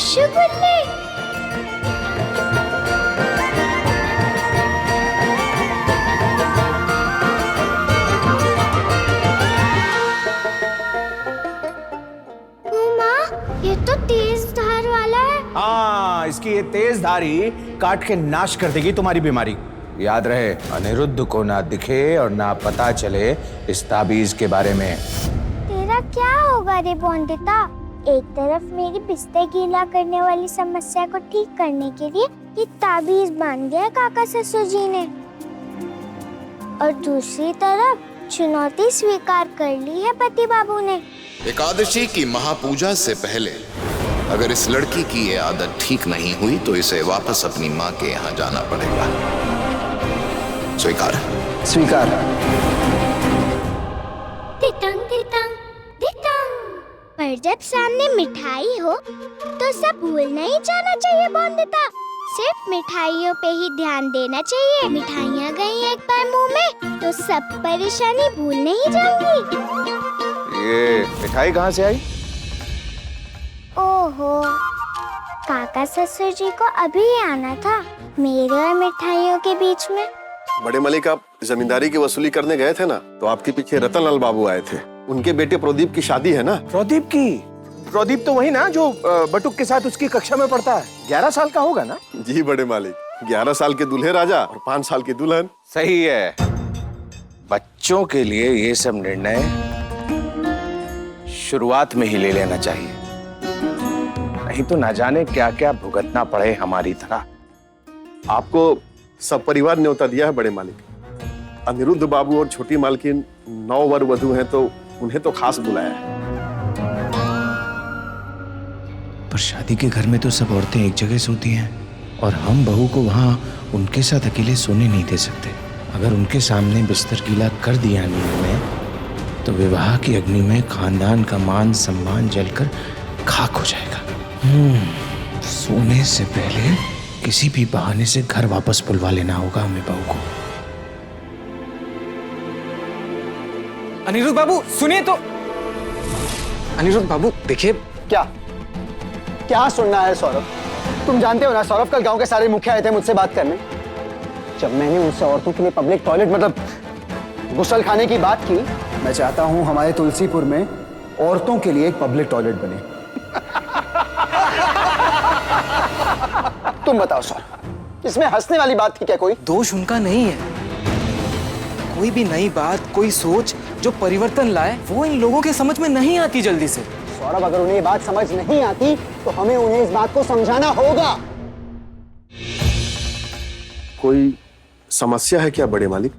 रसगुल्ले। ये तो तेज धार वाला है। हाँ, इसकी ये तेज धारी काट के नाश कर देगी तुम्हारी बीमारी। याद रहे, अनिरुद्ध को ना दिखे और ना पता चले इस ताबीज के बारे में। तेरा क्या होगा रे बोंदिता? एक तरफ मेरी पिस्ते गीला करने वाली समस्या को ठीक करने के लिए ये ताबीज बांध दिया काका ससुर जी ने, और दूसरी तरफ चुनौती स्वीकार कर ली है पति बाबू ने। एकादशी की महापूजा से पहले अगर इस लड़की की ये आदत ठीक नहीं हुई तो इसे वापस अपनी माँ के यहाँ जाना पड़ेगा। स्वीकार? स्वीकार। पर जब सामने मिठाई हो तो सब भूल नहीं जाना चाहिए बोंदिता। सिर्फ मिठाइयों पे ही ध्यान देना चाहिए। मिठाइयाँ गई एक बार मुंह में तो सब परेशानी भूल नहीं जाऊंगी। ये मिठाई कहाँ से आई? ओहो, काका ससुर जी को अभी आना था मेरे और मिठाइयों के बीच में। बड़े मलिक, आप जमींदारी की वसूली करने गए थे ना, तो आपके पीछे रतनलाल बाबू आए थे। उनके बेटे प्रदीप की शादी है ना। प्रदीप की? प्रदीप तो वही ना जो बटुक के साथ उसकी कक्षा में पढ़ता है। 11 साल का होगा ना? जी बड़े मालिक, 11 साल के दूल्हे राजा और 5 साल की दुल्हन। सही है। बच्चों के लिए ये सब निर्णय शुरुआत में ही ले लेना चाहिए, नहीं तो ना जाने क्या क्या भुगतना पड़े हमारी तरह। आपको सब परिवार न्योता दिया है बड़े मालिक। अनिरुद्ध बाबू और छोटी मालकिन 9 वर वधू हैं, तो उन्हें तो खास बुलाया है। पर शादी के घर में तो सब औरतें एक जगह सोती हैं और हम बहू को वहां उनके साथ अकेले सोने नहीं दे सकते। अगर उनके सामने बिस्तर गीला कर दिया नींद में तो विवाह की अग्नि में खानदान का मान सम्मान जलकर खाक हो जाएगा। सोने से पहले किसी भी बहाने से घर वापस बुलवा लेना होगा हमें बहू को। अनिरुद्ध बाबू सुनिए तो। अनिरुद्ध बाबू देखिए। क्या क्या सुनना है सौरभ? तुम जानते हो ना, सौरभ कल गांव के सारे मुखिया आए थे मुझसे बात करने। जब मैंने उनसे औरतों के लिए पब्लिक टॉयलेट मतलब गुसल खाने की बात की, मैं चाहता हूं हमारे तुलसीपुर में औरतों के लिए एक पब्लिक टॉयलेट बने। तुम बताओ सौरभ, इसमें हंसने वाली बात थी क्या? कोई दोष उनका नहीं है। कोई भी नई बात, कोई सोच जो परिवर्तन लाए, वो इन लोगों के समझ में नहीं आती जल्दी से। सौरभ, अगर उन्हें ये बात समझ नहीं आती तो हमें उन्हें इस बात को समझाना होगा। कोई समस्या है क्या बड़े मालिक?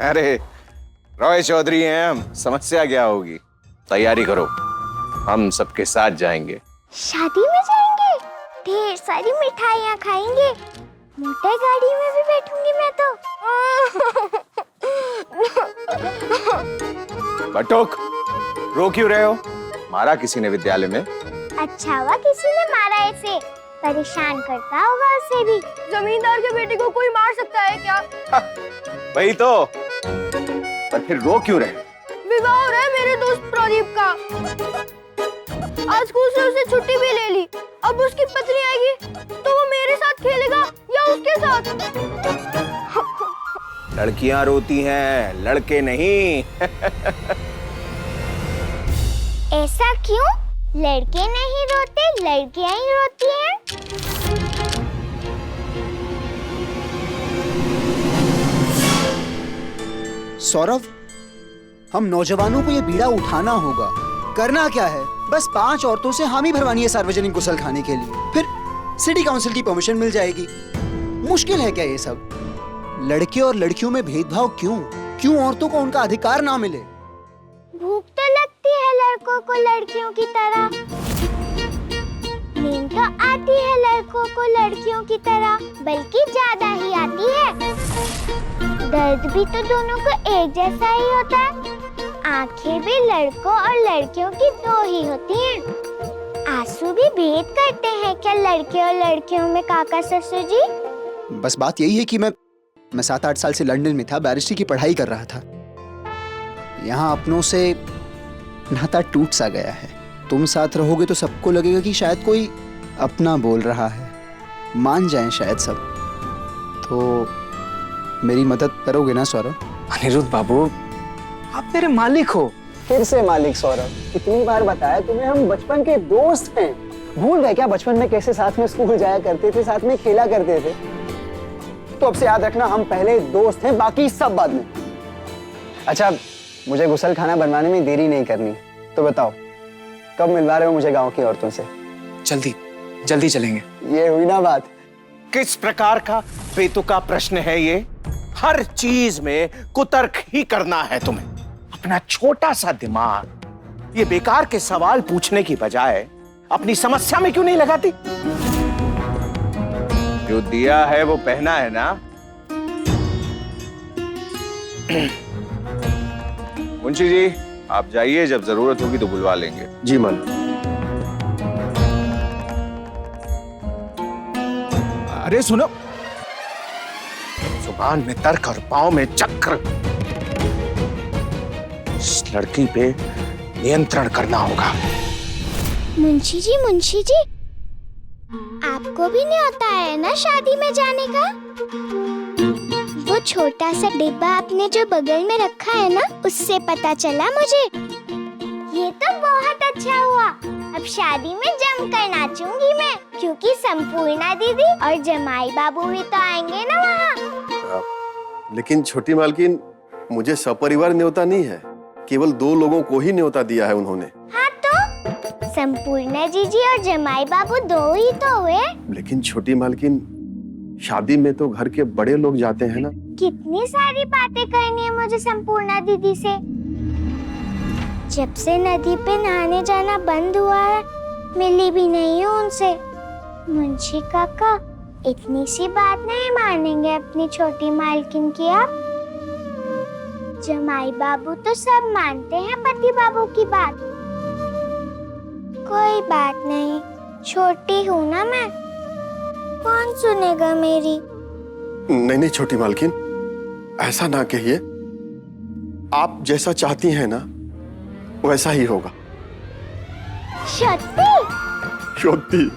अरे रॉय चौधरी हैं हम, समस्या क्या होगी? तैयारी करो, हम सबके साथ जाएंगे। शादी में जाएंगे, ढेर सारी मिठाइयाँ खाएंगे, मोटर गाड़ी में भी बैठूंगी मैं तो। बटुक, रो क्यों रहे हो? मारा किसी ने विद्यालय में? अच्छा हुआ किसी ने मारा इसे, परेशान करता होगा उसे भी। जमींदार के बेटे को कोई मार सकता है क्या? वही तो। पर फिर रो क्यों रहे? विवाह हो रहा है मेरे दोस्त प्रदीप का। आज स्कूल से उसे छुट्टी भी ले ली। अब उसकी पत्नी आएगी तो वो मेरे साथ खेलेगा या उसके साथ? लड़कियां रोती हैं, लड़के नहीं। ऐसा क्यों? लड़के नहीं रोते, लड़कियां ही रोती हैं। सौरभ, हम नौजवानों को ये बीड़ा उठाना होगा। करना क्या है, बस 5 औरतों से हामी भरवानी है सार्वजनिक गुसल खाने के लिए, फिर सिटी काउंसिल की परमिशन मिल जाएगी। मुश्किल है क्या ये सब? लड़के और लड़कियों में भेदभाव क्यों? क्यों औरतों को उनका अधिकार ना मिले? भूख तो लगती है लड़कों लड़कों को लड़कियों की तरह। नींद तो आती है लड़कों को लड़कियों की तरह, बल्कि ज्यादा ही आती है। दर्द भी तो दोनों को एक जैसा ही होता है। आंखें भी लड़कों और लड़कियों की दो ही होती हैं। आंसू भी भेद करते हैं क्या लड़के और लड़कियों में काका ससुर जी? बस बात यही है कि मैं 7-8 साल से लंदन में था, बैरिस्ट्री की पढ़ाई कर रहा था। यहाँ अपनों से नाता टूट सा गया है। तुम साथ रहोगे तो सबको लगेगा कि शायद कोई अपना बोल रहा है, मान जाएं शायद सब। तो मेरी मदद करोगे ना सौरभ? अनिरुद्ध बाबू, आप मेरे मालिक हो। फिर से मालिक सौरभ, कितनी बार बताया तुम्हें, हम बचपन के दोस्त हैं। भूल गए क्या बचपन में कैसे साथ में स्कूल जाया करते थे, साथ में खेला करते थे? तो अब से याद रखना, हम पहले दोस्त हैं, बाकी सब बाद में। अच्छा, मुझे गुसल खाना बनवाने में देरी नहीं करनी, तो बताओ कब मिलवा रहे हो मुझे गांव की औरतों से? जल्दी जल्दी चलेंगे। ये हुई ना बात। किस प्रकार का बेतुका प्रश्न है ये? हर चीज में कुतर्क ही करना है तुम्हें। अपना छोटा सा दिमाग ये बेकार के सवाल पूछने की बजाय अपनी समस्या में क्यों नहीं लगाती? जो दिया है वो पहना है ना। मुंशी जी, आप जाइए, जब जरूरत होगी तो बुलवा लेंगे। जी मालिक। अरे सुनो, जुबान में तर्क और पांव में चक्र। इस लड़की पे नियंत्रण करना होगा। मुंशी जी, आपको भी नहीं होता है ना शादी में जाने का? वो छोटा सा डिब्बा आपने जो बगल में रखा है ना, उससे पता चला मुझे। ये तो बहुत अच्छा हुआ। अब शादी में जमकर नाचूंगी मैं, क्योंकि संपूर्णा दीदी और जमाई बाबू भी तो आएंगे ना वहाँ। लेकिन छोटी मालकिन, मुझे सपरिवार न्योता नहीं है, केवल 2 लोगों को ही न्योता दिया है उन्होंने। हाँ तो संपूर्णा जीजी और जमाई बाबू 2 ही तो हुए। लेकिन छोटी मालकिन, शादी में तो घर के बड़े लोग जाते हैं ना। कितनी सारी बातें करनी है मुझे संपूर्णा दीदी से। जब से नदी पे नहाने जाना बंद हुआ है, मिली भी नहीं हूँ उनसे। मुंशी काका इतनी सी बात नहीं मानेंगे अपनी छोटी मालकिन की आप। जमाई बाबू तो सब मानते हैं पति बाबू की बात। कोई बात नहीं, छोटी हूँ ना मैं, कौन सुनेगा मेरी? नहीं छोटी मालकिन, ऐसा ना कहिए। आप जैसा चाहती हैं ना, वैसा ही होगा। सच्ची?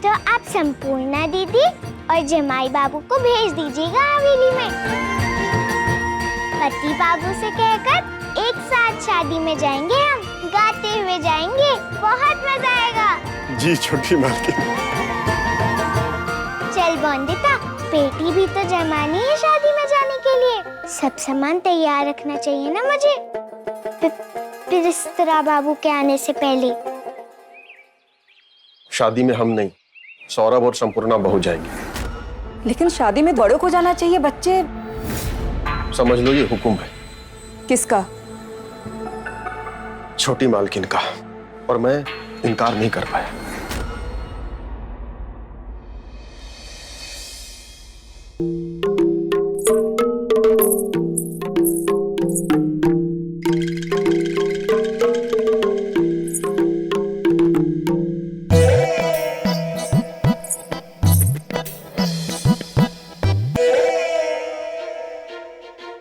तो आप संपूर्णा दीदी और जमाई बाबू को भेज दीजिएगा हवेली में। पति बाबू से कहकर एक साथ शादी में जाएंगे हम, गाते हुए जाएंगे, बहुत मजा आएगा। जी छोटी मालकिन। चल बोंदिता, पेटी भी तो जमानी है शादी में जाने के लिए। सब सामान तैयार रखना चाहिए ना मुझे, फिर इस तरह बाबू के आने से पहले। शादी में हम नहीं, सौरभ और संपूर्णा बहू जाएंगे। लेकिन शादी में बड़ों को जाना चाहिए, बच्चे। समझ लो ये हुक्म है। किसका? छोटी मालकिन का, और मैं इनकार नहीं कर पाया।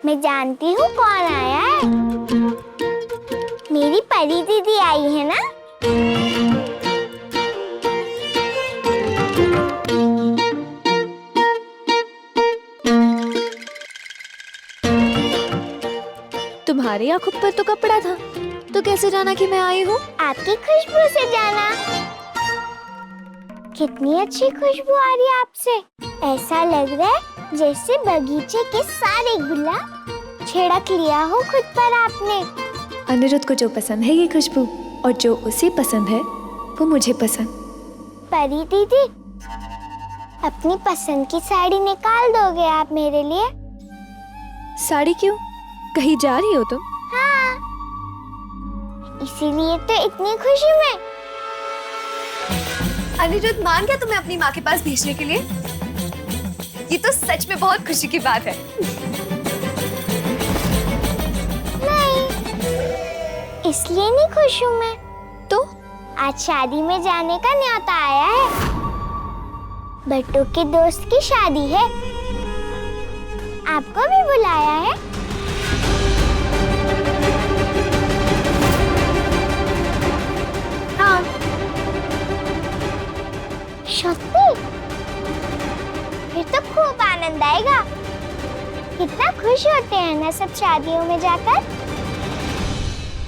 मैं जानती हूँ कौन आया है। मेरी परी दीदी आई है ना। तुम्हारी आंखों पर तो कपड़ा था, तो कैसे जाना कि मैं आई हूँ? आपकी खुशबू से जाना। कितनी अच्छी खुशबू आ रही है आपसे। ऐसा लग रहा है जैसे बगीचे के सारे गुलाब छिड़क लिया हो खुद पर आपने। अनिरुद्ध को जो पसंद है ये खुशबू, और जो उसे पसंद है वो मुझे पसंद। परी दीदी, अपनी पसंद की साड़ी निकाल दोगे आप मेरे लिए? साड़ी क्यों? कहीं जा रही हो तुम? हाँ, इसीलिए तो इतनी खुशी में। अनिरुद्ध मान गया तुम्हें अपनी माँ के पास भेजने के लिए? ये तो सच में बहुत खुशी की बात है। नहीं, इसलिए नहीं खुश हूँ मैं। तो आज शादी में जाने का न्योता आया है। बट्टू के दोस्त की शादी है, आपको भी बुलाया है। हाँ। सच्ची? फिर तो खूब आनंद आएगा। कितना खुश होते हैं ना सब शादियों में जाकर।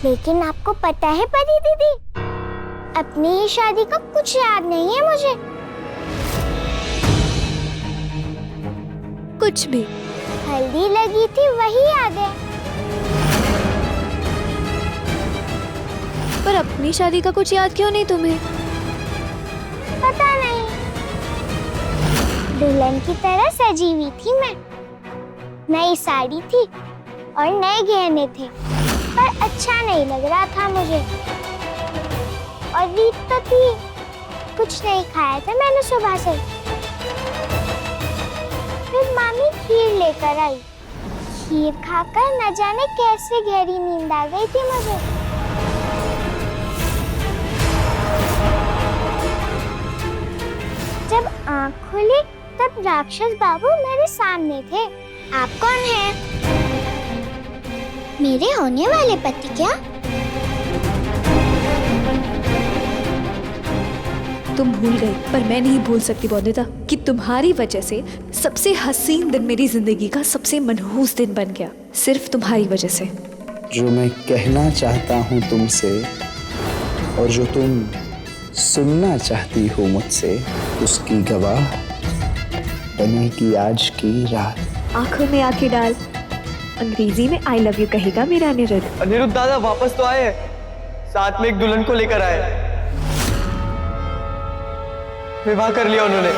लेकिन आपको पता है परी दीदी, अपनी ही शादी का कुछ याद नहीं है मुझे। कुछ भी? हल्दी लगी थी वही याद है। पर अपनी शादी का कुछ याद क्यों नहीं तुम्हें? पता नहीं, दुल्हन की तरह सजी हुई थी मैं। नई साड़ी थी और नए गहने थे, पर अच्छा नहीं लग रहा था मुझे। और रीत तो थी, कुछ नहीं खाया था मैंने सुबह से। फिर मामी खीर लेकर आई। खीर खाकर न जाने कैसे गहरी नींद आ गई थी मुझे। जब आँख खुली तब राक्षस बाबू मेरे सामने थे। आप कौन हैं? मेरे होने वाले पति क्या? तुम भूल गई, पर मैं नहीं भूल सकती बौद्धिता कि तुम्हारी वजह से सबसे हसीन दिन मेरी जिंदगी का सबसे मनहूस दिन बन गया, सिर्फ तुम्हारी वजह से। जो मैं कहना चाहता हूँ तुमसे और जो तुम सुनना चाहती हो मुझसे, उसकी गवाह बनेगी आज की रात। आंखों में आंखें डाल, अंग्रेजी में आई लव यू कहेगा मेरा अनिरुद्ध। अनिरुद्ध दादा वापस तो आए, साथ में एक दुल्हन को लेकर आए। विवाह कर लिया उन्होंने।